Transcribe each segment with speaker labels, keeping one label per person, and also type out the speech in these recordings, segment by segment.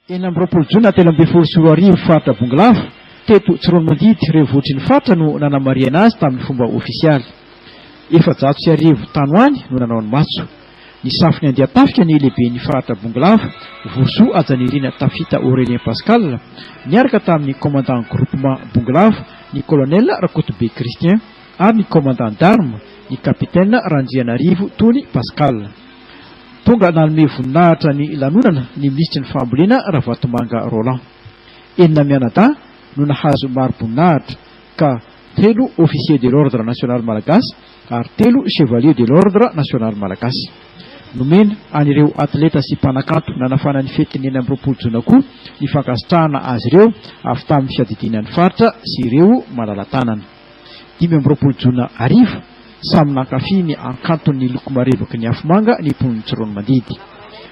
Speaker 1: Ena amby roapolo jona telo amby folo sy roa arivo faritra Bongolava teto Tsironomandidy rehevotry ny fatra no nanamariana azy tamin'ny fomba ofisialy. 400 tany ho any no nanao ny matso. Ny safiny andeha tafika ny lehiben'ny faritra Bongolava Voso Ajanirina Tafita Aurélien Pascal niaraka tamin'ny commandant groupement Bongolava ny colonel Rakotobe Christian ary ny commandant d'armes ny capitaine Randrianarivo Tony Pascal. Tonga nanome voninahitra ny lanonana ny ministry ny fambolena Ravatomanga Roland. Enina mianadahy no nahazo maro-boninahitra ka 3 officier de l'ordre national malagasy ary 3 chevalier de l'ordre national malagasy. Nomena anireo atleta sy mpanakanto nanafana ny fetiny eny amby roapolo jona koa ny fankasitrahana azy ireo avy tamin'ny fiadidinan'ny faritra sy ireo malala-tanana. 5 amby roapolo jona arivo samy nankafy ny ankantony loko marevaky ny afomanga ny mponiny Tsironomandidy.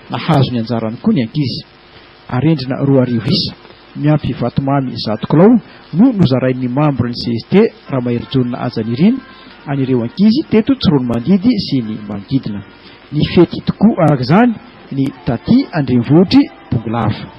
Speaker 1: Nahazo ny anjarany koa ny ankizy. Arendrina 2 arivo isa miampy vatomamy 100 kilao no nozarain'ny membre ny CST Ramahery Ajanirina anireo ankizy teto Tsironomandidy sy ny manodidina. Ny fety tokoa arak'izany ny taty Andrenivohitry Bongolava.